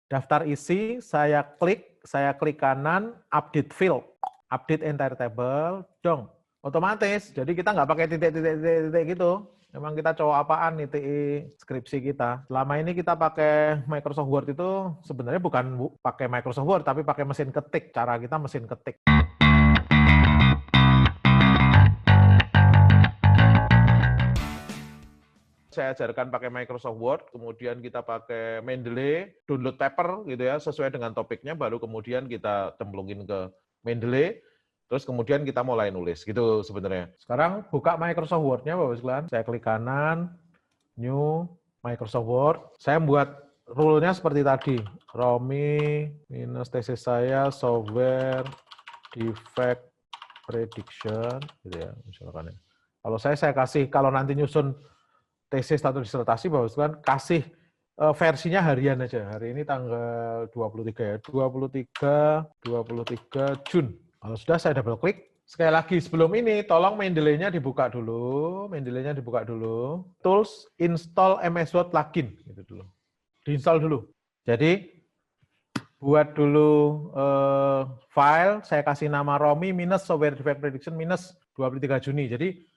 Daftar isi, saya klik kanan, update field, update entire table, dong. Otomatis, jadi kita nggak pakai titik gitu. Memang kita cowok apaan nih skripsi kita. Selama ini kita pakai Microsoft Word itu sebenarnya bukan pakai Microsoft Word, tapi pakai mesin ketik. Cara kita mesin ketik. Saya ajarkan pakai Microsoft Word, kemudian kita pakai Mendeley, download paper gitu ya, sesuai dengan topiknya, baru kemudian kita cemplungin ke Mendeley, terus kemudian kita mulai nulis gitu sebenarnya. Sekarang buka Microsoft Word-nya Bapak sekalian, saya klik kanan, New, Microsoft Word, saya buat rule-nya seperti tadi, Romi minus tesis saya, software, defect, prediction, gitu ya, misalkan ya. Kalau saya kasih, kalau nanti nyusun tesis atau disertasi, Bapak sekalian, kasih versinya harian aja. Hari ini tanggal 23 ya. 23 Jun. Kalau sudah saya double klik. Sekali lagi sebelum ini tolong Mendeley-nya dibuka dulu. Mendeley-nya dibuka dulu. Tools install MS Word plugin gitu dulu. Diinstal dulu. Jadi buat dulu file, saya kasih nama Romi minus software defect prediction minus 23 Juni. Jadi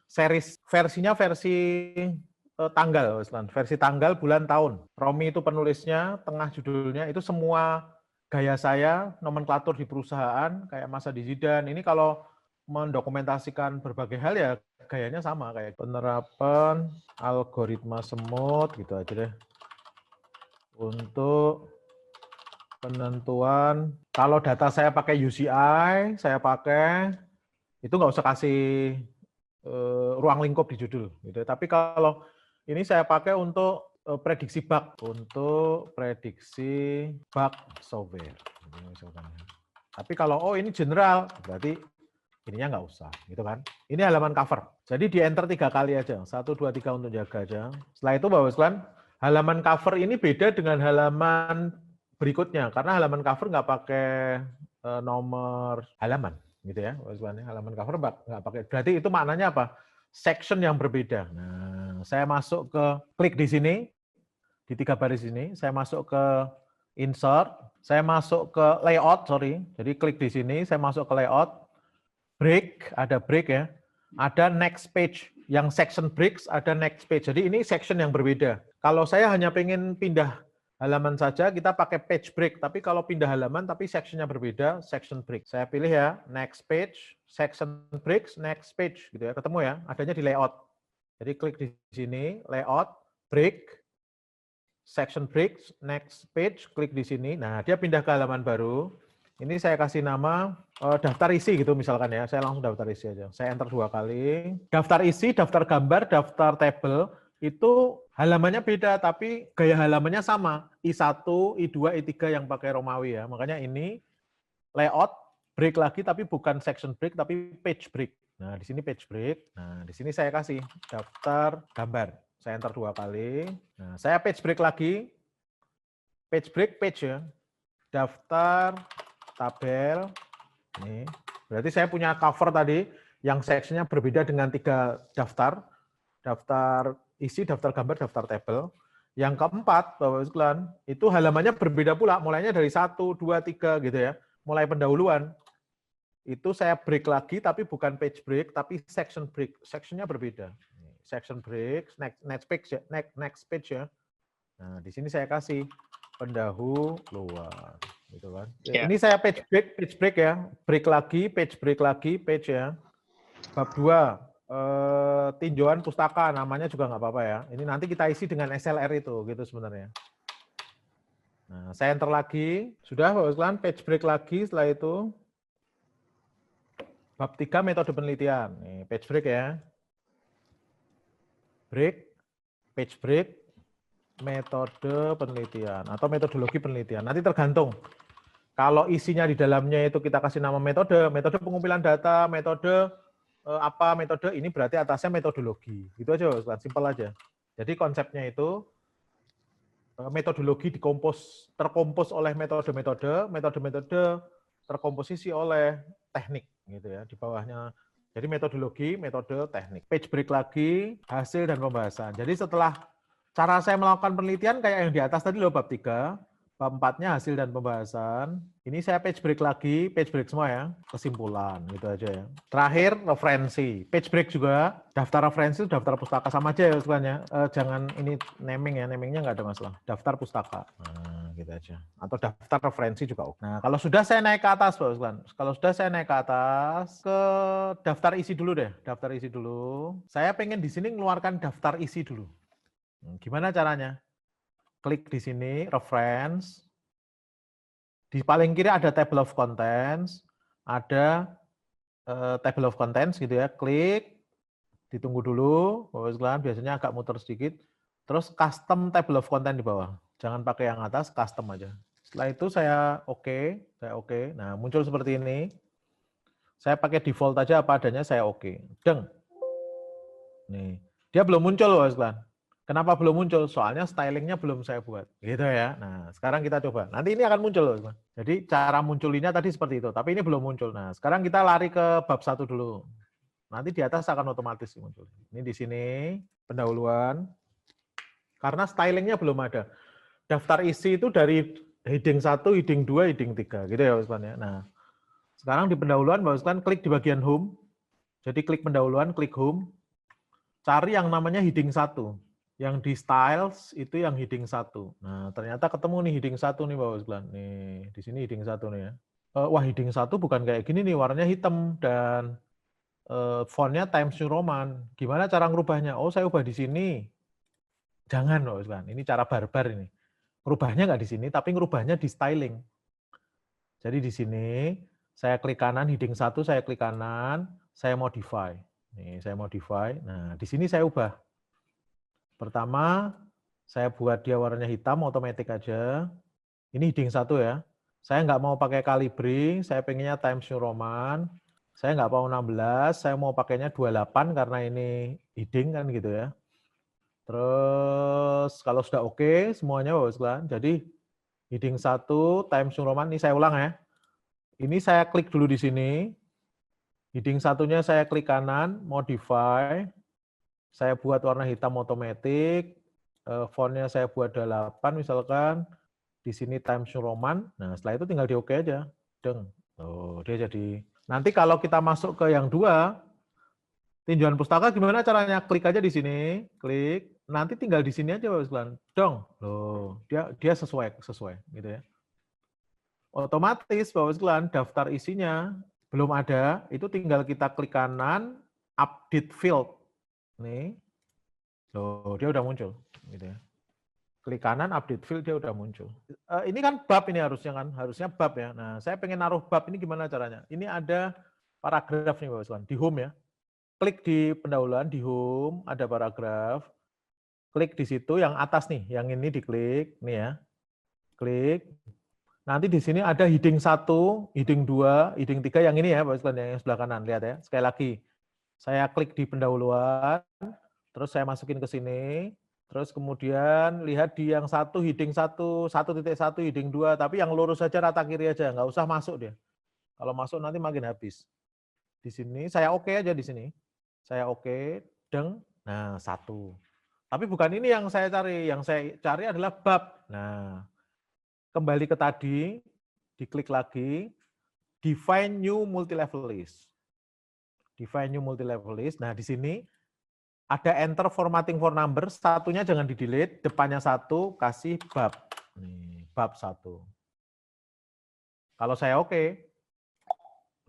versinya versi tanggal, versi tanggal, bulan, tahun. Romi itu penulisnya, tengah judulnya, itu semua gaya saya, nomenklatur di perusahaan, kayak Masa di Zidan. Ini kalau mendokumentasikan berbagai hal ya gayanya sama, kayak penerapan algoritma semut, gitu aja deh. Untuk penentuan, kalau data saya pakai UCI, saya pakai, itu nggak usah kasih ruang lingkup di judul. Gitu. Tapi kalau ini saya pakai untuk prediksi bug, software. Tapi kalau ini general, berarti ininya nggak usah, gitu kan? Ini halaman cover. Jadi di enter 3 kali aja, 1, 2, 3 untuk jaga aja. Setelah itu Bapak sekalian, halaman cover ini beda dengan halaman berikutnya, karena halaman cover nggak pakai nomor halaman, gitu ya, Bapak sekalian. Halaman cover nggak pakai. Berarti itu maknanya apa? Section yang berbeda. Nah, saya masuk ke klik di sini, di 3 baris ini, saya masuk ke insert, saya masuk ke layout, jadi klik di sini, saya masuk ke layout, break, ada break ya, ada next page, yang section breaks, ada next page, jadi ini section yang berbeda. Kalau saya hanya pengen pindah halaman saja, kita pakai page break, tapi kalau pindah halaman, tapi sectionnya berbeda, section break. Saya pilih ya, next page, section breaks, next page, gitu ya, ketemu ya, adanya di layout. Jadi klik di sini, layout, break, section breaks, next page, klik di sini. Nah, dia pindah ke halaman baru. Ini saya kasih nama daftar isi gitu misalkan ya. Saya langsung daftar isi aja. Saya enter 2 kali. Daftar isi, daftar gambar, daftar tabel, itu halamannya beda, tapi gaya halamannya sama. I1, I2, I3 yang pakai Romawi ya. Makanya ini layout, break lagi, tapi bukan section break, tapi page break. Nah, di sini page break. Nah, di sini saya kasih daftar gambar. Saya enter 2 kali. Nah, saya page break lagi. Page break, page ya. Daftar, tabel. Ini. Berarti saya punya cover tadi, yang sectionnya berbeda dengan 3 daftar. Daftar isi, daftar gambar, daftar tabel. Yang keempat, Bapak sekalian, itu halamannya berbeda pula. Mulainya dari 1, 2, 3 gitu ya. Mulai pendahuluan. Itu saya break lagi, tapi bukan page break, tapi section break. Sectionnya berbeda. Section break, next page ya, next page ya. Nah, di sini saya kasih pendahuluan, gitu kan. Yeah. Ini saya page break ya, break lagi, page ya. Bab 2, tinjauan pustaka, namanya juga nggak apa-apa ya. Ini nanti kita isi dengan SLR itu, gitu sebenarnya. Nah, saya enter lagi, sudah Bapak sekalian, page break lagi, setelah itu bab 3 metode penelitian. Nih, page break ya. Break, page break, metode penelitian atau metodologi penelitian. Nanti tergantung. Kalau isinya di dalamnya itu kita kasih nama metode pengumpulan data, metode metode ini berarti atasnya metodologi. Gitu aja, simpel aja. Jadi konsepnya itu metodologi terkompos oleh metode-metode terkomposisi oleh teknik gitu ya di bawahnya. Jadi metodologi, metode, teknik. Page break lagi, hasil dan pembahasan. Jadi setelah cara saya melakukan penelitian kayak yang di atas tadi loh bab 3, Bab 4-nya hasil dan pembahasan. Ini saya page break lagi, page break semua ya. Kesimpulan, gitu aja ya. Terakhir, referensi. Page break juga, daftar referensi, daftar pustaka. Sama aja ya sebenarnya. Jangan ini naming ya, namingnya nggak ada masalah. Daftar pustaka. Nah, gitu aja. Atau daftar referensi juga oke. Nah, kalau sudah saya naik ke atas, Bapak. Kalau sudah saya naik ke atas, ke daftar isi dulu deh. Daftar isi dulu. Saya pengen di sini mengeluarkan daftar isi dulu. Gimana caranya? Klik di sini, reference. Di paling kiri ada table of contents, ada table of contents gitu ya. Klik, ditunggu dulu, Bapak sekalian, biasanya agak muter sedikit. Terus custom table of content di bawah. Jangan pakai yang atas, custom aja. Setelah itu saya oke. Nah, muncul seperti ini. Saya pakai default aja apa adanya, saya oke. Deng. Nih, dia belum muncul Bapak sekalian. Kenapa belum muncul? Soalnya stylingnya belum saya buat. Gitu ya. Nah, sekarang kita coba. Nanti ini akan muncul. Jadi cara munculinya tadi seperti itu. Tapi ini belum muncul. Nah, sekarang kita lari ke bab 1 dulu. Nanti di atas akan otomatis muncul. Ini di sini pendahuluan. Karena stylingnya belum ada. Daftar isi itu dari heading 1, heading 2, heading 3. Gitu ya, Bapak ya. Nah, sekarang di pendahuluan, Bapak klik di bagian home. Jadi klik pendahuluan, klik home. Cari yang namanya heading 1. Yang di styles itu yang heading 1. Nah, ternyata ketemu nih heading 1 nih Bapak sekalian. Nih, di sini heading 1 nih ya. Wah, heading 1 bukan kayak gini nih, warnanya hitam dan fontnya Times New Roman. Gimana cara ngerubahnya? Oh, saya ubah di sini. Jangan Bapak sekalian, ini cara barbar ini. Ngerubahnya nggak di sini, tapi ngerubahnya di styling. Jadi di sini saya klik kanan, heading 1 saya klik kanan, saya modify. Nih, saya modify. Nah, di sini saya ubah. Pertama, saya buat dia warnanya hitam, otomatis aja. Ini heading 1 ya. Saya nggak mau pakai calibri, saya pengennya Times New Roman. Saya nggak mau 16, saya mau pakainya 28 karena ini heading kan gitu ya. Terus kalau sudah oke semuanya Bapak sekalian. Jadi heading 1 Times New Roman, ini saya ulang ya. Ini saya klik dulu di sini. Heading satunya saya klik kanan, modify. Saya buat warna hitam otomatis, fontnya saya buat 8 misalkan, di sini Times New Roman, nah setelah itu tinggal di oke aja, deng, oh dia jadi. Nanti kalau kita masuk ke yang 2, tinjauan pustaka gimana caranya? Klik aja di sini, klik, nanti tinggal di sini aja Bapak sekalian, dong, loh dia sesuai gitu ya. Otomatis Bapak sekalian daftar isinya belum ada, itu tinggal kita klik kanan, update field, nih. Loh, dia udah muncul, gitu ya. Klik kanan, update field, dia udah muncul. Ini kan bab ini harusnya bab ya. Nah, saya pengen naruh bab ini gimana caranya? Ini ada paragraf nih Bapak sekalian, di home ya. Klik di pendahuluan, di home, ada paragraf. Klik di situ, yang atas nih, yang ini diklik, nih ya. Klik. Nanti di sini ada heading 1, heading 2, heading 3, yang ini ya Bapak sekalian, yang sebelah kanan, lihat ya. Sekali lagi, saya klik di pendahuluan, terus saya masukin ke sini, terus kemudian lihat di yang 1, heading 1, 1.1, heading 2, tapi yang lurus saja rata kiri aja, nggak usah masuk dia. Kalau masuk nanti makin habis. Di sini saya oke aja di sini. Saya oke, deng, nah 1. Tapi bukan ini yang saya cari, yang saya cari adalah bab. Nah, kembali ke tadi, diklik lagi, define new multi-level list. Define new multi-level list. Nah, di sini ada enter formatting for number, satunya jangan di delete, depannya 1, kasih bab. Nih, bab 1. Kalau saya oke,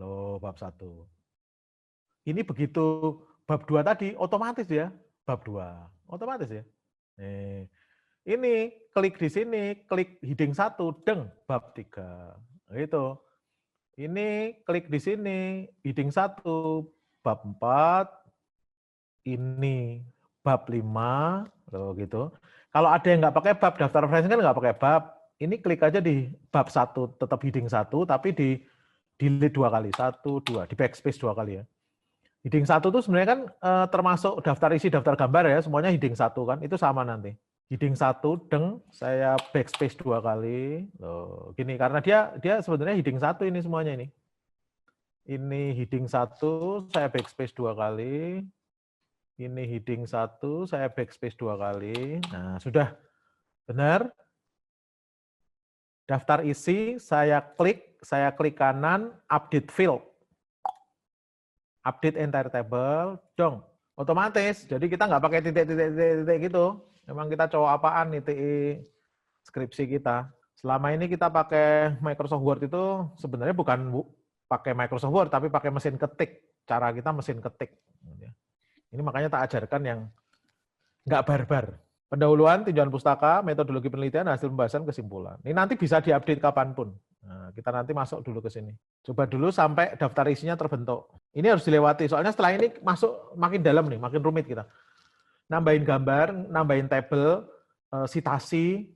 loh bab 1. Ini begitu bab 2 tadi, otomatis ya, bab 2. Otomatis ya. Nih, ini klik di sini, klik heading 1, deng, bab 3. Gitu. Ini klik di sini, heading 1, bab 4, ini bab 5, loh gitu. Kalau ada yang nggak pakai bab, daftar referensi kan nggak pakai bab, ini klik aja di bab 1, tetap heading 1, tapi di delete 2 kali, 1, 2, di backspace 2 kali ya. Heading 1 itu sebenarnya kan termasuk daftar isi, daftar gambar ya, semuanya heading 1 kan, itu sama nanti. Heading 1, deng, saya backspace 2 kali, loh gini, karena dia sebenarnya heading 1 ini semuanya ini. Ini heading 1, saya backspace 2 kali, ini heading 1, saya backspace 2 kali. Nah, sudah benar. Daftar isi, saya klik kanan, update field. Update entire table, dong. Otomatis, jadi kita nggak pakai titik gitu. Memang kita cowok apaan nih skripsi kita. Selama ini kita pakai Microsoft Word itu sebenarnya bukan pakai Microsoft Word, tapi pakai mesin ketik. Cara kita mesin ketik. Ini makanya tak ajarkan yang nggak barbar. Pendahuluan, tinjauan pustaka, metodologi penelitian, hasil pembahasan, kesimpulan. Ini nanti bisa diupdate kapanpun. Nah, kita nanti masuk dulu ke sini. Coba dulu sampai daftar isinya terbentuk. Ini harus dilewati, soalnya setelah ini masuk makin dalam nih, makin rumit kita. Nambahin gambar, nambahin tabel, sitasi,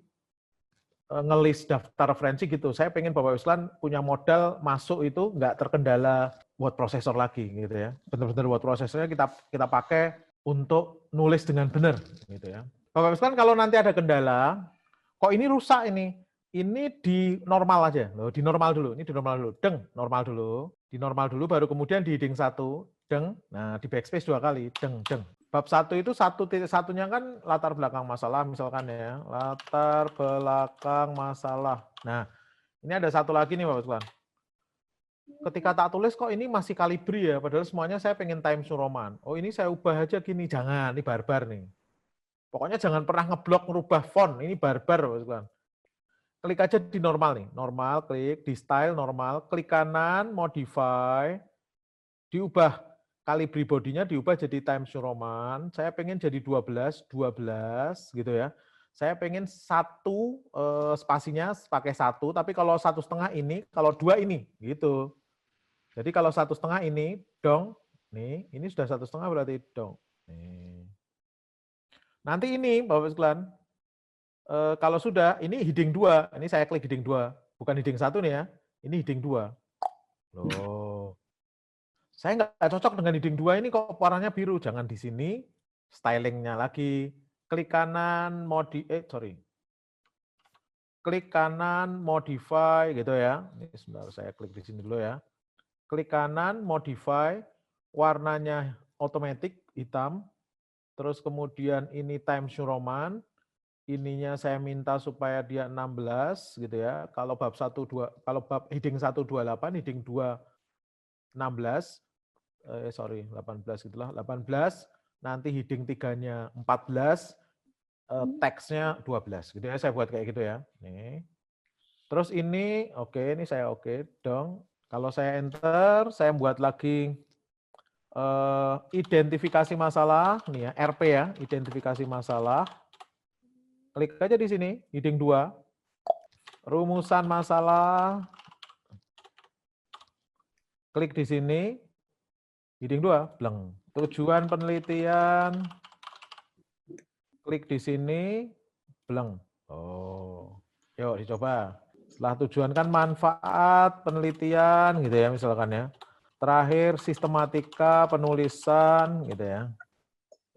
ngelis daftar referensi gitu. Saya pengen Bapak Islan punya modal masuk itu nggak terkendala word processor lagi gitu ya. Benar-benar word processornya kita pakai untuk nulis dengan benar gitu ya. Bapak Islan kalau nanti ada kendala, kok ini rusak ini di normal aja. Loh, di normal dulu. Ini di normal dulu. Deng, normal dulu. Di normal dulu baru kemudian di heading 1, deng. Nah, di backspace 2 kali, deng, deng. Bab 1 itu 1.1-nya kan latar belakang masalah misalkan ya. Latar belakang masalah. Nah, ini ada satu lagi nih Bapak Islan. Ketika tak tulis kok ini masih kalibri ya, padahal semuanya saya pengen Times New Roman. Oh, ini saya ubah aja gini, jangan, ini barbar nih. Pokoknya jangan pernah ngeblok ngerubah font, ini barbar. Klik aja di normal nih, normal, klik, di style normal, klik kanan, modify, diubah, kalibri bodinya diubah jadi Times New Roman, saya pengen jadi 12 gitu ya. Saya pengen satu spasinya pakai 1, tapi kalau 1,5 ini, kalau 2 ini, gitu. Jadi kalau 1,5 ini, dong, nih, ini sudah 1,5 berarti dong. Nih. Nanti ini, Bapak sekalian, kalau sudah, ini heading 2, ini saya klik heading 2, bukan heading 1 nih ya, ini heading 2. Loh, saya nggak cocok dengan heading 2 ini kok warnanya biru, jangan di sini, stylingnya lagi, klik kanan, klik kanan, modify, gitu ya, ini sebentar saya klik di sini dulu ya, klik kanan, modify, warnanya otomatis hitam, terus kemudian ini Times New Roman, ininya saya minta supaya dia 16 gitu ya. Kalau bab 1 2 kalau bab heading 128, heading 2 16 18 gitulah, 18, nanti heading 3-nya 14, teksnya 12 gitu ya. Saya buat kayak gitu ya. Nih. Terus ini oke, ini saya oke dong. Kalau saya enter, saya buat lagi identifikasi masalah, nih ya, RP ya, identifikasi masalah. Klik aja di sini, heading 2. Rumusan masalah. Klik di sini, heading 2, bleng. Tujuan penelitian. Klik di sini, bleng. Oh, yuk dicoba. Setelah tujuan kan manfaat penelitian gitu ya misalkan ya. Terakhir sistematika penulisan gitu ya.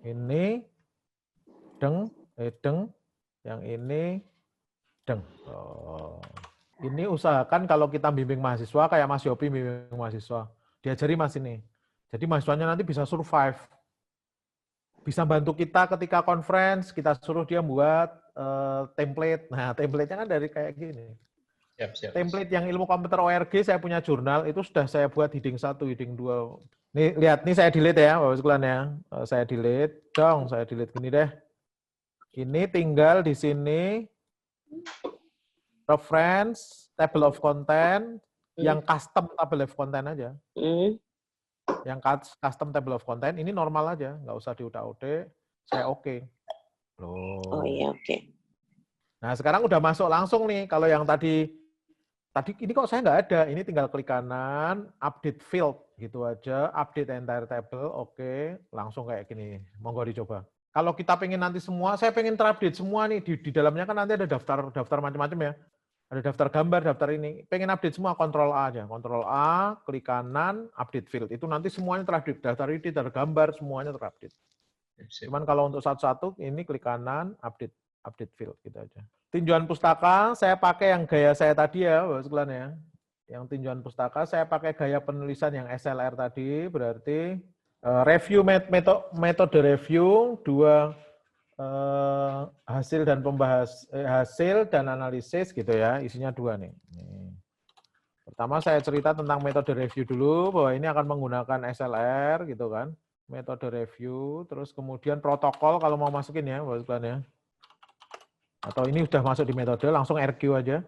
Ini deng, deng. Yang ini deng. Oh. Ini usahakan kalau kita bimbing mahasiswa kayak Mas Yopi bimbing mahasiswa. Diajari Mas ini. Jadi mahasiswanya nanti bisa survive. Bisa bantu kita ketika conference, kita suruh dia buat template. Nah, template-nya kan dari kayak gini. Siap. Template yang ilmu komputer ORG, saya punya jurnal, itu sudah saya buat heading 1, heading 2. Nih, lihat, nih saya delete ya, Bapak sekalian ya. Saya delete, saya delete gini deh. Ini tinggal di sini, reference, table of content, yang custom table of content aja. Yang custom table of content, ini normal aja, nggak usah diutak-utik, saya oke. Loh. Oh iya, oke. Nah, sekarang udah masuk langsung nih, kalau yang tadi ini kok saya nggak ada, ini tinggal klik kanan, update field, gitu aja, update entire table, oke, langsung kayak gini, monggo dicoba. Kalau kita pengen nanti semua, saya pengen terupdate semua nih, di dalamnya kan nanti ada daftar macam-macam ya, ada daftar gambar, daftar ini, pengen update semua, Ctrl A aja, Ctrl A, klik kanan, update field, itu nanti semuanya terupdate, daftar ini, daftar gambar, semuanya terupdate. Cuman kalau untuk satu-satu, ini klik kanan, update field, gitu aja. Tinjauan pustaka, saya pakai yang gaya saya tadi ya, Bapak sekalian ya. Yang tinjauan pustaka, saya pakai gaya penulisan yang SLR tadi, berarti review metode review, 2 hasil dan analisis gitu ya, isinya 2 nih. Pertama saya cerita tentang metode review dulu, bahwa ini akan menggunakan SLR gitu kan, metode review, terus kemudian protokol kalau mau masukin ya, Bapak sekalian ya. Atau ini sudah masuk di metode, langsung RQ aja.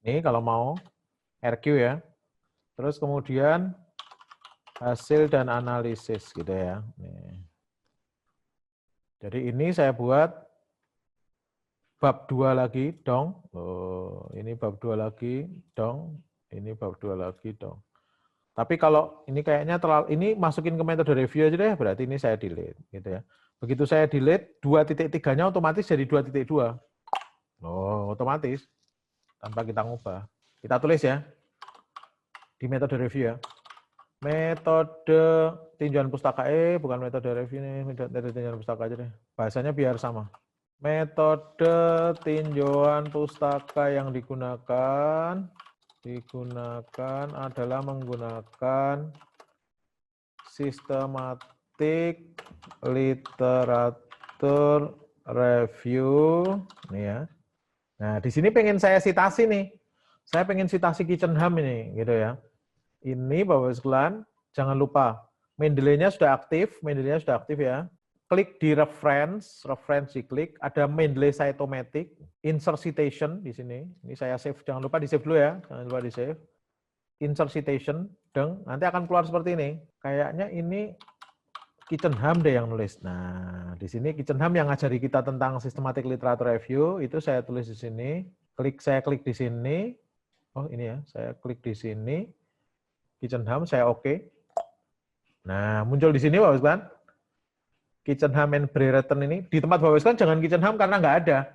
Ini kalau mau RQ ya. Terus kemudian hasil dan analisis gitu ya. Nih. Jadi ini saya buat bab 2 lagi dong. Oh, ini bab 2 lagi dong. Ini bab 2 lagi dong. Tapi kalau ini kayaknya terlalu, ini masukin ke metode review aja deh, berarti ini saya delete gitu ya. Begitu saya delete, 2.3-nya otomatis jadi 2.2. Oh, otomatis tanpa kita ngubah. Kita tulis ya di metode review ya. Metode tinjauan pustaka bukan metode review nih, metode tinjauan pustaka aja deh. Bahasanya biar sama. Metode tinjauan pustaka yang digunakan adalah menggunakan sistematik literatur review nih ya. Nah, di sini pengen saya sitasi nih. Saya pengen sitasi Kitchenham ini gitu ya. Ini Bapak sekalian, jangan lupa Mendeley-nya sudah aktif ya. Klik di reference diklik, ada Mendeley Cytomatic, insert citation di sini. Ini saya save, jangan lupa di save dulu ya, jangan lupa di save. Insert citation, nanti akan keluar seperti ini. Kayaknya ini Kitchenham deh yang nulis. Nah, di sini Kitchenham yang ngajari kita tentang systematic literature review, itu saya tulis di sini. Saya klik di sini. Oh, ini ya, saya klik di sini. Kitchenham, saya oke. Nah, muncul di sini Bapak sekalian. Kitchenham and Brereton ini. Di tempat Bapak sekalian jangan Kitchenham karena nggak ada.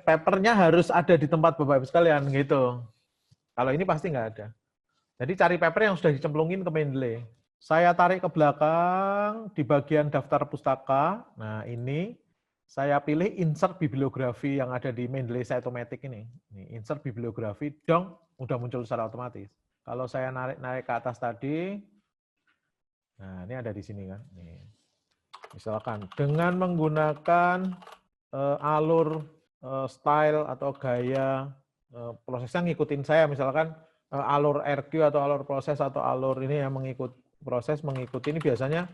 Papernya harus ada di tempat Bapak sekalian gitu. Kalau ini pasti nggak ada. Jadi cari paper yang sudah dicemplungin ke Mendeley. Saya tarik ke belakang di bagian daftar pustaka. Nah, ini saya pilih insert bibliografi yang ada di Mendeley Cytomatic ini. Insert bibliografi, udah muncul secara otomatis. Kalau saya narik ke atas tadi, nah ini ada di sini kan. Nih. Misalkan dengan menggunakan alur style atau gaya prosesnya ngikutin saya, misalkan alur RQ atau alur proses atau alur ini yang mengikuti ini biasanya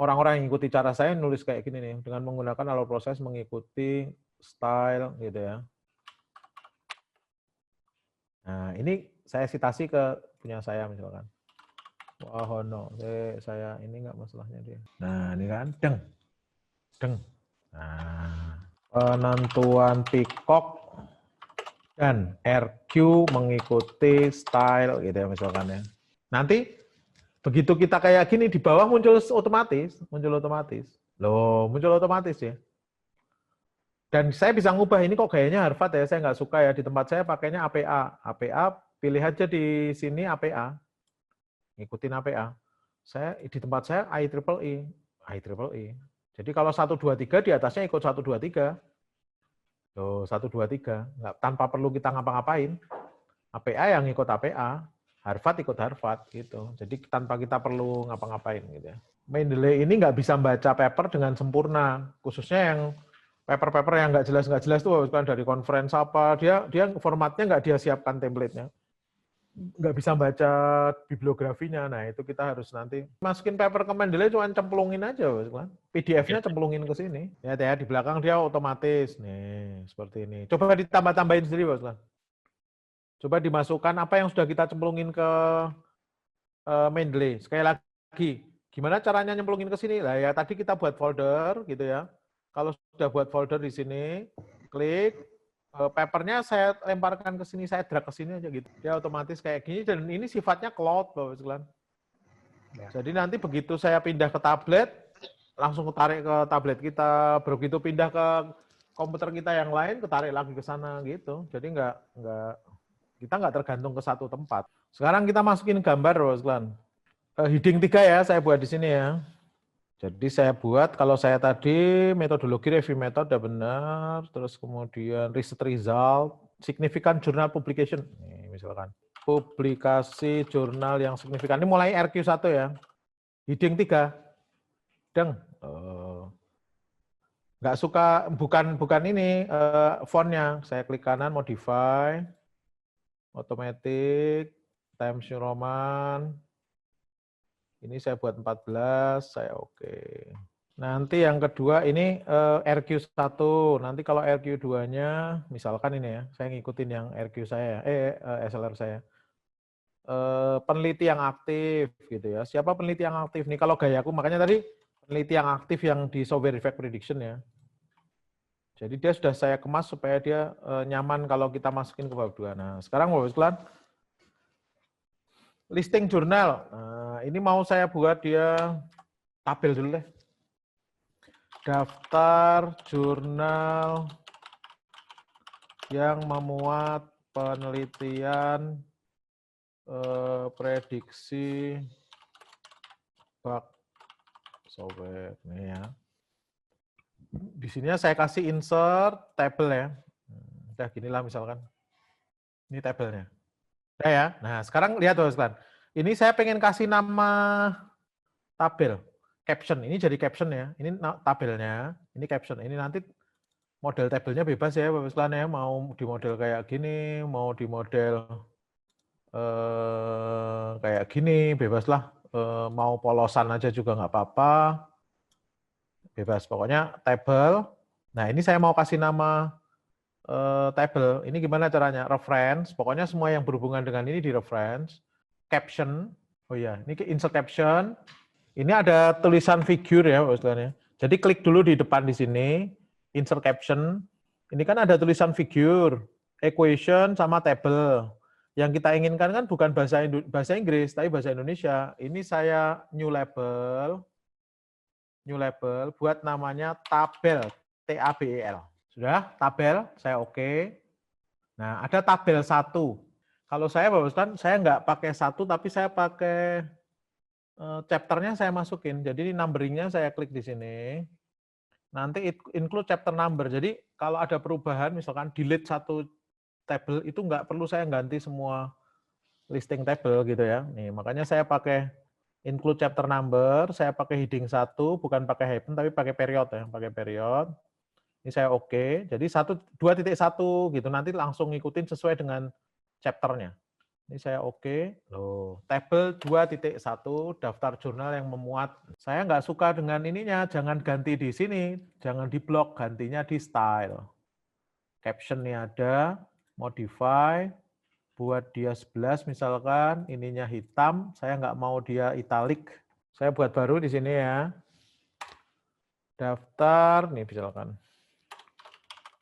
orang-orang yang ngikuti cara saya nulis kayak gini nih, dengan menggunakan alur proses mengikuti style gitu ya. Nah, ini saya sitasi ke punya saya misalkan. Wahono, saya ini enggak masalahnya dia. Nah, ini kan deng. Nah, penentuan peacock dan RQ mengikuti style gitu ya misalkan ya. Nanti begitu kita kayak gini di bawah muncul otomatis. Loh, muncul otomatis ya. Dan saya bisa ngubah ini kok gayanya Harvard ya, saya nggak suka ya. Di tempat saya pakainya APA. APA, pilih aja di sini APA. Ngikutin APA. Di tempat saya IEEE. Jadi kalau 123 di atasnya ikut 123. Tuh, 123. Nggak, tanpa perlu kita ngapa-ngapain. APA yang ikut APA, Harvard ikut Harvard gitu. Jadi tanpa kita perlu ngapa-ngapain gitu ya. Mendeley ini nggak bisa baca paper dengan sempurna, khususnya yang paper-paper yang nggak jelas tuh kan dari conference apa, dia formatnya nggak dia siapkan template-nya. Nggak bisa baca bibliografinya. Nah, itu kita harus nanti masukin paper ke Mendeley cuma cemplungin aja, kan. PDF-nya cemplungin ke sini. Ya, di belakang dia otomatis. Nih, seperti ini. Coba ditambah-tambahin sendiri, Bos. Coba dimasukkan apa yang sudah kita cemplungin ke Mendeley. Sekali lagi, gimana caranya nyemplungin ke sini? Lah ya tadi kita buat folder gitu ya. Kalau sudah buat folder di sini, klik papernya saya lemparkan ke sini, saya drag ke sini aja gitu. Dia otomatis kayak gini dan ini sifatnya cloud, Bapak sekalian. Ya. Jadi nanti begitu saya pindah ke tablet, langsung ketarik ke tablet kita, begitu pindah ke komputer kita yang lain, ketarik lagi ke sana gitu. Jadi kita nggak tergantung ke satu tempat. Sekarang kita masukin gambar, Bapak sekalian. Heading 3 ya, saya buat di sini ya. Jadi saya buat, kalau saya tadi metodologi review method udah benar, terus kemudian research result, significant journal publication, nih, misalkan publikasi jurnal yang signifikan. Ini mulai RQ1 ya. Heading 3. Deng. Nggak suka, bukan ini fontnya. Saya klik kanan, modify, automatic, Times New Roman. Ini saya buat 14, saya oke. Nanti yang kedua ini RQ1. Nanti kalau RQ2-nya, misalkan ini ya, saya ngikutin yang RQ saya, SLR saya. Peneliti yang aktif gitu ya. Siapa peneliti yang aktif nih? Kalau gayaku makanya tadi peneliti yang aktif yang di software effect prediction ya. Jadi dia sudah saya kemas supaya dia nyaman kalau kita masukin ke bab 2. Nah, sekarang Bapak sekalian, listing jurnal. Nah, ini mau saya buat dia tabel dulu deh. Daftar jurnal yang memuat penelitian prediksi bug software. Nih ya. Di sini saya kasih insert table ya. Udah ginilah misalkan. Ini tabelnya. Udah ya. Nah, sekarang lihat Bapak sekalian. Ini saya pengen kasih nama tabel. Caption. Ini jadi caption ya. Ini tabelnya. Ini caption. Ini nanti model tabelnya bebas ya Bapak sekalian ya. Mau di model kayak gini, mau di model kayak gini, bebas lah. Mau polosan aja juga nggak apa-apa. Bebas. Pokoknya table. Nah, ini saya mau kasih nama table. Ini gimana caranya? Reference. Pokoknya semua yang berhubungan dengan ini di reference. Caption. Oh iya, ini insert caption. Ini ada tulisan figure ya, Bapak sekalian ya. Jadi klik dulu di depan di sini, insert caption. Ini kan ada tulisan figure, equation sama table. Yang kita inginkan kan bukan bahasa Inggris, tapi bahasa Indonesia. Ini saya new label buat namanya tabel, T-A-B-E-L. Sudah, tabel, saya oke. Nah, ada tabel 1. Kalau saya Bapak sekalian, saya nggak pakai 1, tapi saya pakai chapternya saya masukin. Jadi numberingnya saya klik di sini. Nanti include chapter number. Jadi kalau ada perubahan, misalkan delete satu table, itu nggak perlu saya ganti semua listing table gitu ya. Nih, makanya saya pakai include chapter number, saya pakai heading 1, bukan pakai hyphen, tapi pakai period ya, pakai period. Ini saya oke. Jadi 2.1 gitu, nanti langsung ngikutin sesuai dengan chapternya. Ini saya oke. Loh, table 2.1 daftar jurnal yang memuat. Saya nggak suka dengan ininya, jangan ganti di sini, jangan di blok, gantinya di style. Captionnya ada, modify, buat dia 11 misalkan, ininya hitam, saya nggak mau dia italic. Saya buat baru di sini ya. Daftar, nih misalkan.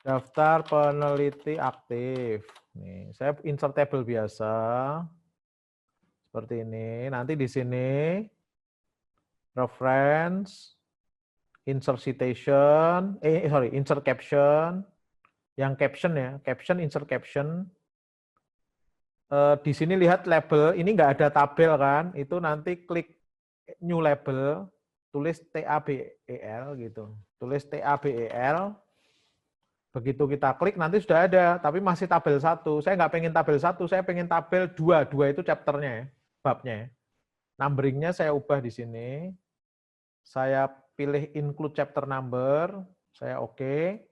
Daftar peneliti aktif. Nih, saya insert table biasa. Seperti ini. Nanti di sini reference, insert citation, insert caption. Yang caption ya, caption, insert caption. Di sini lihat label, ini nggak ada tabel kan, itu nanti klik new label, tulis TABEL gitu. Tulis TABEL. Begitu kita klik nanti sudah ada, tapi masih tabel 1. Saya nggak pengen tabel 1, saya pengen tabel 2. 2 itu chapternya ya, babnya ya. Numberingnya saya ubah di sini. Saya pilih include chapter number, saya oke.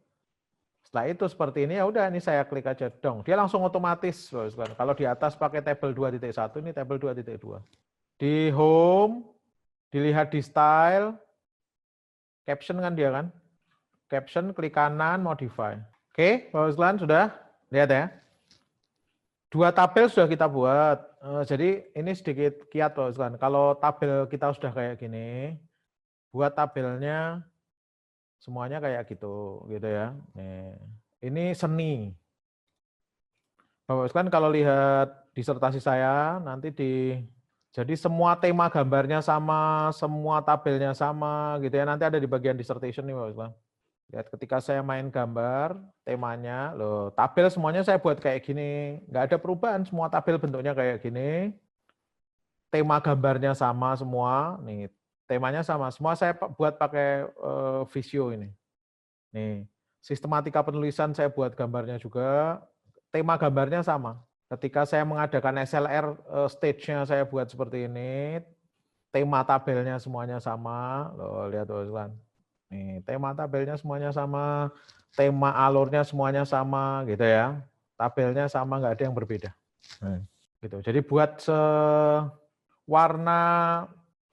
Setelah itu seperti ini ya udah, ini saya klik aja dong. Dia langsung otomatis. Kalau di atas pakai table 2.1, ini table 2.2. Di home, dilihat di style, caption kan dia kan. Caption, klik kanan, modify. Oke, Bapak sekalian sudah lihat ya. 2 tabel sudah kita buat. Jadi ini sedikit kiat Bapak sekalian. Kalau tabel kita sudah kayak gini, buat tabelnya semuanya kayak gitu ya. Nih. Ini seni. Bapak sekalian kalau lihat disertasi saya nanti jadi semua tema gambarnya sama, semua tabelnya sama gitu ya. Nanti ada di bagian dissertation nih Bapak sekalian. Lihat ketika saya main gambar, temanya, loh tabel semuanya saya buat kayak gini. Nggak ada perubahan, semua tabel bentuknya kayak gini. Tema gambarnya sama semua, nih temanya sama. Semua saya buat pakai Visio ini. Nih, sistematika penulisan saya buat gambarnya juga. Tema gambarnya sama. Ketika saya mengadakan SLR, stage-nya saya buat seperti ini. tema tabelnya semuanya sama. Loh, lihat teman-teman. Nih, tema tabelnya semuanya sama, tema alurnya semuanya sama gitu ya. Tabelnya sama, nggak ada yang berbeda. Nah, gitu. Jadi buat warna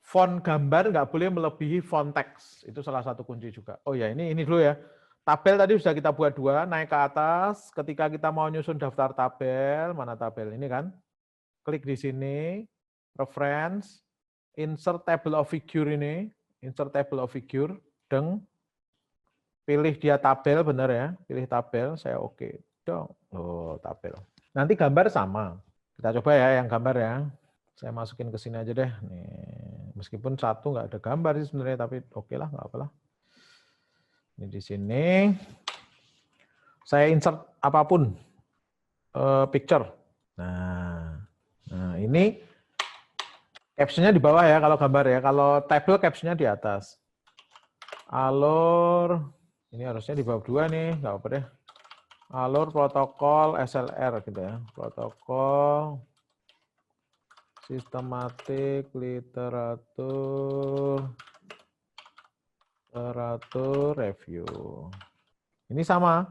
font gambar nggak boleh melebihi font teks. Itu salah satu kunci juga. Oh ya, ini dulu ya. Tabel tadi sudah kita buat 2, naik ke atas. Ketika kita mau nyusun daftar tabel, mana tabel ini kan? Klik di sini, reference, insert table of figure ini, insert table of figure, pilih dia tabel, benar ya, pilih tabel, saya oke. Dong, oh tabel. Nanti gambar sama. Kita coba ya yang gambar ya. Saya masukin ke sini aja deh. Nih, meskipun satu nggak ada gambar sih sebenarnya, tapi oke lah, nggak apalah. Ini di sini. Saya insert apapun, picture. Nah ini captionnya di bawah ya kalau gambar ya. Kalau table captionnya di atas. Alur, ini harusnya di bawah 2 nih, nggak apa deh. Alur protokol SLR gitu ya. Protokol sistematik literatur review. Ini sama.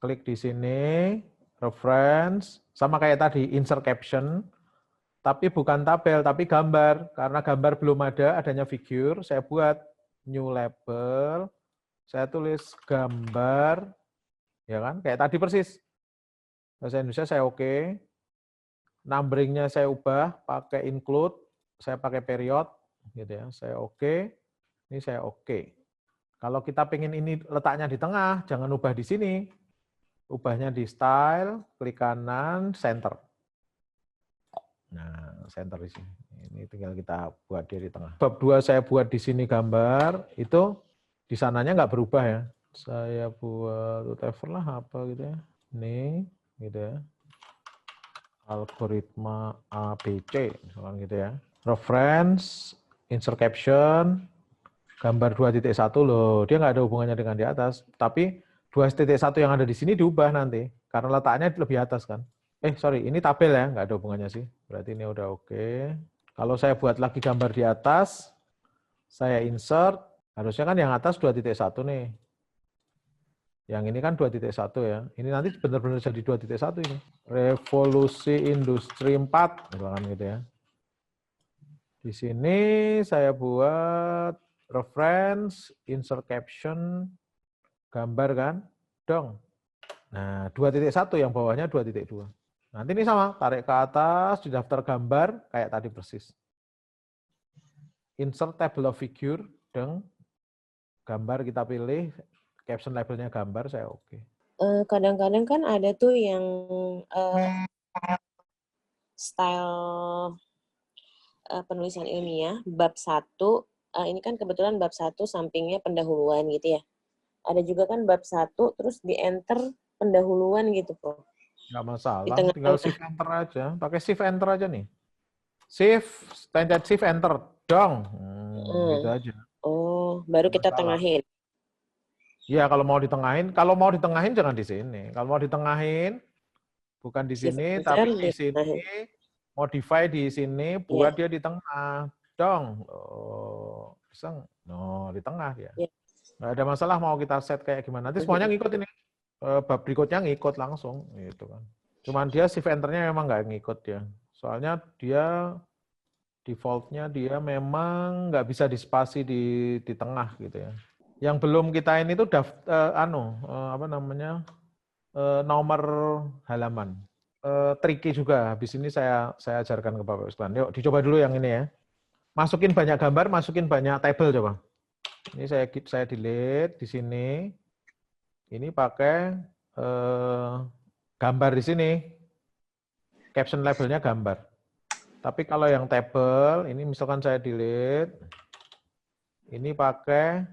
Klik di sini, reference, sama kayak tadi, insert caption, tapi bukan tabel, tapi gambar. Karena gambar belum ada, adanya figure, saya buat new label, saya tulis gambar, ya kan, kayak tadi persis. Bahasa Indonesia saya oke. Numberingnya saya ubah, pakai include, saya pakai period, gitu ya, saya oke. Ini saya oke. Kalau kita pengen ini letaknya di tengah, jangan ubah di sini. Ubahnya di style, klik kanan, center. Nah, center di sini. Ini tinggal kita buat dia di tengah. Bab 2 saya buat di sini gambar, itu di sananya nggak berubah ya. Saya buat whatever lah apa gitu ya. Ini gitu ya. Algoritma ABC misalkan gitu ya. Reference, insert caption, gambar 2.1 loh. Dia nggak ada hubungannya dengan di atas, tapi 2.1 yang ada di sini diubah nanti karena letaknya lebih atas kan. Sorry, ini tabel ya, nggak ada hubungannya sih. Berarti ini udah oke. Kalau saya buat lagi gambar di atas, saya insert, harusnya kan yang atas 2.1 nih. Yang ini kan 2.1 ya. Ini nanti benar-benar jadi 2.1 ini. Revolusi Industri 4, misalkan gitu ya. Di sini saya buat reference, insert caption, gambar kan, dong. Nah, 2.1 yang bawahnya 2.2. Nanti ini sama, tarik ke atas di daftar gambar, kayak tadi persis. Insert table of figure, dong. Gambar kita pilih, caption labelnya gambar, saya oke. Kadang-kadang kan ada tuh yang style penulisan ilmiah, bab 1, ini kan kebetulan bab 1 sampingnya pendahuluan gitu ya. Ada juga kan bab 1, terus di-enter pendahuluan gitu, Prof. Nggak masalah, tinggal shift enter aja. Pakai shift enter aja nih. Shift enter, dong. Gitu aja. Oh, baru kita tengahin. Iya, kalau mau ditengahin jangan di sini. Kalau mau ditengahin, bukan di sini, tapi di sini, modify di sini, buat dia di tengah. Dong. Oh, di tengah ya. Nggak ada masalah mau kita set kayak gimana. Nanti semuanya ngikut ini. Bab berikutnya ngikut langsung. Gitu kan. Cuman dia shift enternya memang nggak ngikut ya. Soalnya dia defaultnya dia memang nggak bisa dispasi di tengah gitu ya. Yang belum kita ini tuh nomor halaman. Tricky juga. Habis ini saya ajarkan ke Bapak sekalian. Yuk dicoba dulu yang ini ya. Masukin banyak gambar, masukin banyak table coba. Ini saya delete di sini. Ini pakai gambar di sini. Caption labelnya gambar. Tapi kalau yang table, ini misalkan saya delete. Ini pakai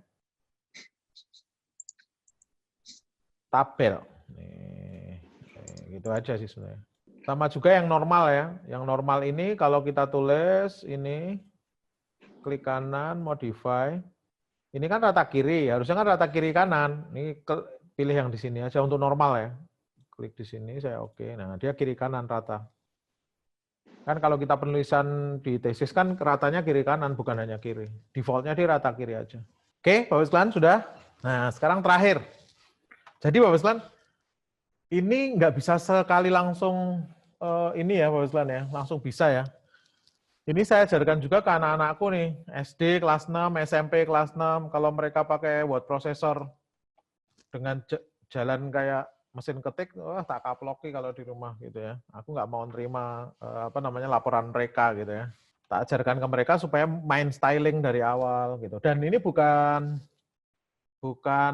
tabel. Nih, gitu aja sih sebenarnya. Sama juga yang normal ya. Yang normal ini kalau kita tulis ini klik kanan modify. Ini kan rata kiri, harusnya kan rata kiri kanan. Ini pilih yang di sini aja untuk normal ya. Klik di sini saya oke. Nah, dia kiri kanan rata. Kan kalau kita penulisan di tesis kan ratanya kiri kanan, bukan hanya kiri. Defaultnya di rata kiri aja. Oke, Bapak sekalian sudah? Nah, sekarang terakhir. Jadi Bapak sekalian, ini nggak bisa sekali langsung ini ya Bapak sekalian ya, langsung bisa ya. Ini saya ajarkan juga ke anak-anakku nih, SD kelas 6, SMP kelas 6, kalau mereka pakai word processor dengan jalan kayak mesin ketik, wah tak kaploki kalau di rumah gitu ya. Aku nggak mau terima laporan mereka gitu ya. Tak ajarkan ke mereka supaya main styling dari awal gitu. Dan ini bukan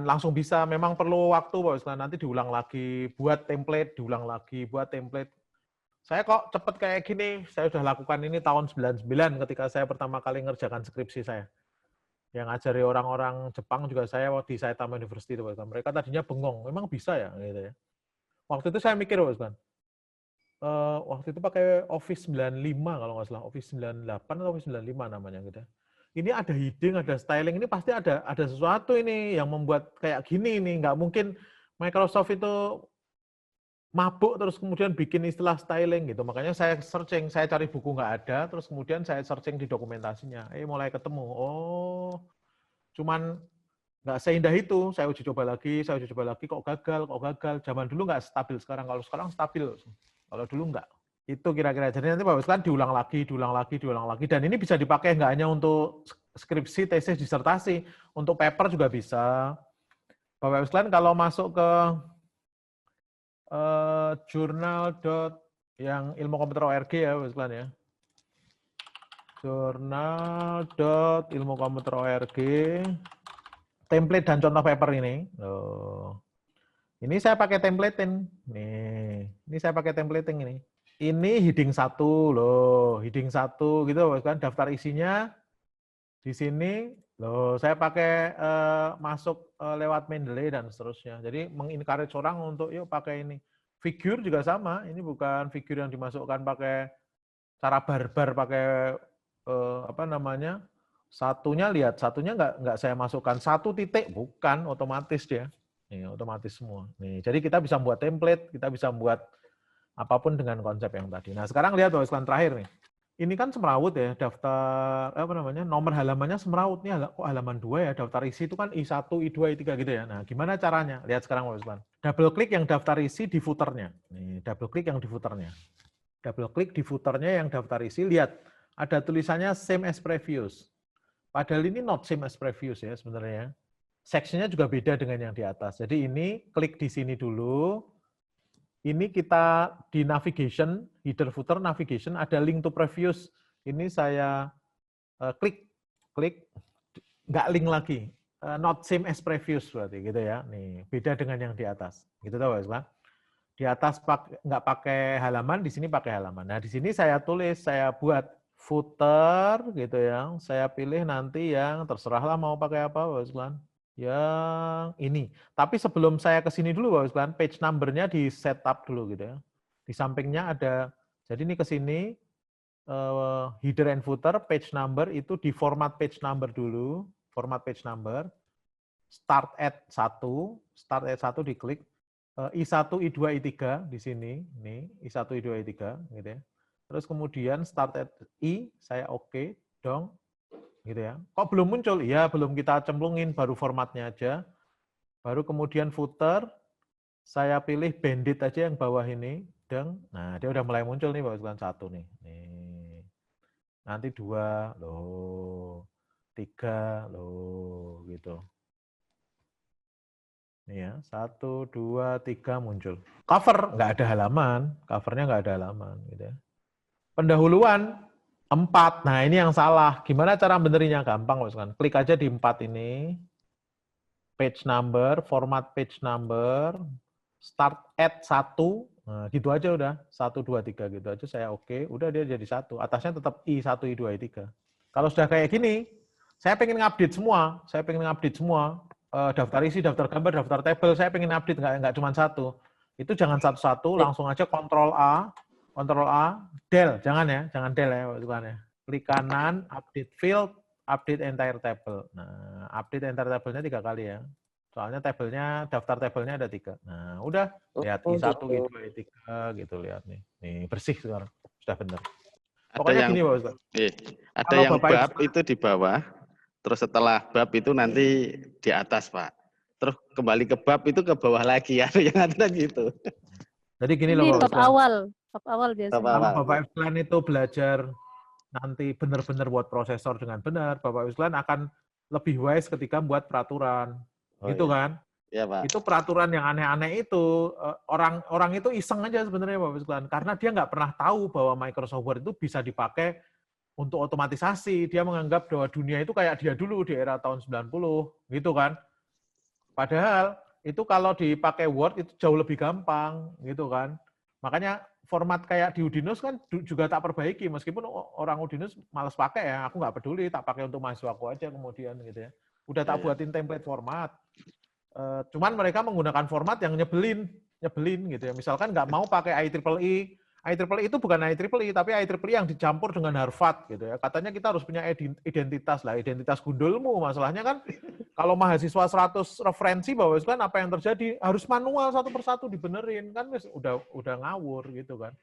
langsung bisa, memang perlu waktu, Bos. Nanti diulang lagi, buat template, diulang lagi, buat template. Saya kok cepet kayak gini, saya sudah lakukan ini tahun 99 ketika saya pertama kali ngerjakan skripsi saya. Yang ngajari orang-orang Jepang juga saya di Saitama University itu, mereka tadinya bengong, memang bisa ya gitu ya. Waktu itu saya mikir, waktu itu pakai Office 95 kalau nggak salah, Office 98 atau Office 95 namanya gitu. Ini ada heading, ada styling, ini pasti ada sesuatu ini yang membuat kayak gini nih, nggak mungkin Microsoft itu mabuk terus kemudian bikin istilah styling gitu. Makanya saya searching, saya cari buku nggak ada, terus kemudian saya searching di dokumentasinya. Mulai ketemu, oh cuman nggak seindah itu. Saya uji coba lagi, kok gagal. Zaman dulu nggak stabil sekarang, kalau sekarang stabil. Kalau dulu nggak. Itu kira-kira. Jadi nanti Bapak sekalian diulang lagi. Dan ini bisa dipakai nggak hanya untuk skripsi, tesis, disertasi. Untuk paper juga bisa. Bapak sekalian kalau masuk ke jurnal yang ilmu komputer ORG ya, Bapak sekalian ya. Jurnal komputer ORG. Template dan contoh paper ini. Ini saya pakai templating. Nih, ini saya pakai templating ini. Ini heading 1 loh, heading 1 gitu kan, daftar isinya di sini loh. Saya pakai masuk lewat Mendeley dan seterusnya. Jadi mengencourage orang untuk yuk pakai ini. Figure juga sama, ini bukan figure yang dimasukkan pakai cara barbar pakai satunya nggak saya masukkan 1 titik, bukan, otomatis dia. Nih, otomatis semua. Nih, jadi kita bisa buat template, kita bisa buat apapun dengan konsep yang tadi. Nah, sekarang lihat Bapak sekalian terakhir nih. Ini kan semrawut ya, daftar nomor halamannya semrawut nih, kok halaman 2 ya, daftar isi itu kan I1, I2, I3 gitu ya. Nah, gimana caranya? Lihat sekarang Bapak sekalian. Double klik yang daftar isi di footernya. Nih, double klik yang di footernya. Double klik di footernya yang daftar isi, lihat ada tulisannya same as previous. Padahal ini not same as previous ya sebenarnya. Section-nya juga beda dengan yang di atas. Jadi ini klik di sini dulu. Ini kita di navigation, header footer navigation, ada link to previous. Ini saya klik, nggak link lagi. Not same as previous berarti gitu ya. Nih, beda dengan yang di atas. Gitu tahu Pak? Di atas nggak pakai halaman, di sini pakai halaman. Nah, di sini saya tulis, saya buat footer gitu ya. Saya pilih nanti yang terserahlah mau pakai apa, Bapak sekalian. Yang ini. Tapi sebelum saya ke sini dulu, Bapak sekalian, page number-nya di setup dulu gitu ya. Di sampingnya ada, jadi ini ke sini, header and footer, page number itu di format page number dulu, format page number, start at 1 diklik, I1, I2, I3 di sini, nih I1, I2, I3 gitu ya. Terus kemudian start at I, saya oke, dong, gitu ya. Kok belum muncul? Iya, belum kita cemplungin, baru formatnya aja. Baru kemudian footer, saya pilih bandit aja yang bawah ini, dong. Nah, dia udah mulai muncul nih, Bapak sekalian, 1 nih. Nih. Nanti 2, loh. 3, loh, gitu. Nih ya, 1, 2, 3 muncul. Cover, nggak ada halaman. Covernya nggak ada halaman. Gitu ya. Pendahuluan, 4. Nah, ini yang salah. Gimana cara benerinya? Gampang, kan. Klik aja di 4 ini. Page number, format page number, start at 1. Nah, gitu aja udah. 1, 2, 3 gitu aja. Saya oke. Udah dia jadi 1. Atasnya tetap I1, I2, I3. Kalau sudah kayak gini, saya pengen ngupdate semua. Daftar isi, daftar gambar, daftar tabel, saya pengen update, nggak cuma 1. Itu jangan satu-satu, langsung aja Ctrl A, del, jangan del ya, bukan ya. Klik kanan, update field, update entire table. Nah, update entire table-nya 3 kali ya. Soalnya daftar tabelnya ada 3. Nah, udah, lihat I1, I2, I3 gitu, lihat nih. Nih, bersih sekarang, sudah benar. Ada Pokoknya yang gini Pak Ustaz. ada Kalau yang Bapak bab itu di bawah, terus setelah bab itu nanti di atas, Pak. Terus kembali ke bab itu ke bawah lagi, ada yang ada gitu. Jadi gini Ini loh Bapak bab Ustaz. awal Bab biasanya. Kalau awal. Bapak Ibu sekalian itu belajar nanti benar-benar buat prosesor dengan benar, Bapak Ibu sekalian akan lebih wise ketika buat peraturan. Oh, Gitu iya. kan? Iya, Pak. Itu peraturan yang aneh-aneh itu, orang itu iseng aja sebenarnya Bapak Ibu sekalian. Karena dia nggak pernah tahu bahwa Microsoft Word itu bisa dipakai untuk otomatisasi. Dia menganggap bahwa dunia itu kayak dia dulu di era tahun 90, gitu kan. Padahal itu kalau dipakai Word itu jauh lebih gampang, gitu kan. Makanya format kayak di Udinus kan juga tak perbaiki, meskipun orang Udinus malas pakai ya, aku nggak peduli, tak pakai untuk mahasiswaku aja kemudian gitu ya. Udah tak buatin template format. Cuman mereka menggunakan format yang nyebelin gitu ya. Misalkan nggak mau pakai IEEE. IEEE itu bukan IEEE, tapi IEEE yang dicampur dengan Harvard gitu ya. Katanya kita harus punya identitas lah, identitas gundulmu. Masalahnya kan kalau mahasiswa 100 referensi bahwa itu kan apa yang terjadi harus manual satu persatu dibenerin kan udah ngawur gitu kan.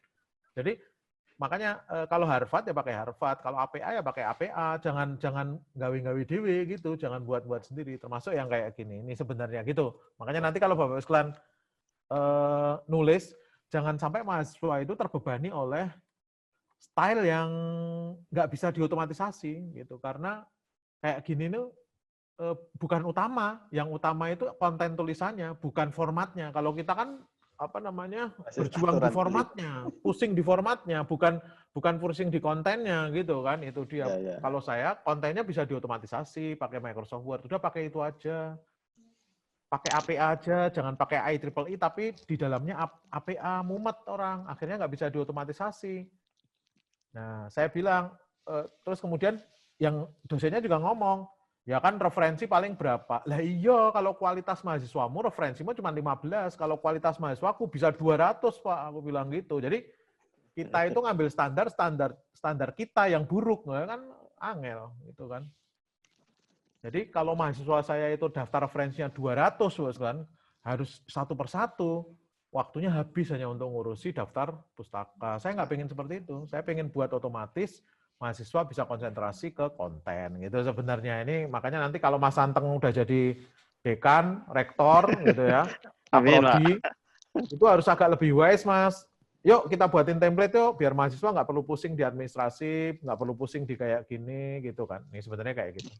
Jadi makanya kalau Harvard ya pakai Harvard, kalau APA ya pakai APA, jangan gawe-gawe dewe gitu, jangan buat-buat sendiri, termasuk yang kayak gini. Ini sebenarnya gitu. Makanya nanti kalau Bapak sekalian nulis, jangan sampai mahasiswa itu terbebani oleh style yang nggak bisa diotomatisasi gitu, karena kayak gini nih bukan utama, yang utama itu konten tulisannya, bukan formatnya. Kalau kita kan berjuang di formatnya, pusing di formatnya, bukan pusing di kontennya gitu kan. Itu dia. Ya. Kalau saya kontennya bisa diotomatisasi pakai Microsoft Word, udah pakai itu aja. Pakai APA aja, jangan pakai IEEE, tapi di dalamnya APA mumet orang, akhirnya nggak bisa diotomatisasi. Nah, saya bilang, terus kemudian yang dosennya juga ngomong, ya kan referensi paling berapa? Lah iya, kalau kualitas mahasiswamu referensimu cuma 15, kalau kualitas mahasiswaku bisa 200, Pak, aku bilang gitu. Jadi kita itu ngambil standar kita yang buruk, kan angel gitu kan. Jadi kalau mahasiswa saya itu daftar referensinya 200, kan, harus satu persatu. Waktunya habis hanya untuk ngurusi daftar pustaka. Saya nggak pengen seperti itu. Saya pengen buat otomatis mahasiswa bisa konsentrasi ke konten gitu sebenarnya. Ini makanya nanti kalau Mas Anteng udah jadi dekan, rektor gitu ya, prodi, itu harus agak lebih wise, Mas. Yuk kita buatin template yuk, biar mahasiswa nggak perlu pusing di administrasi, nggak perlu pusing di kayak gini gitu kan. Ini sebenarnya kayak gitu.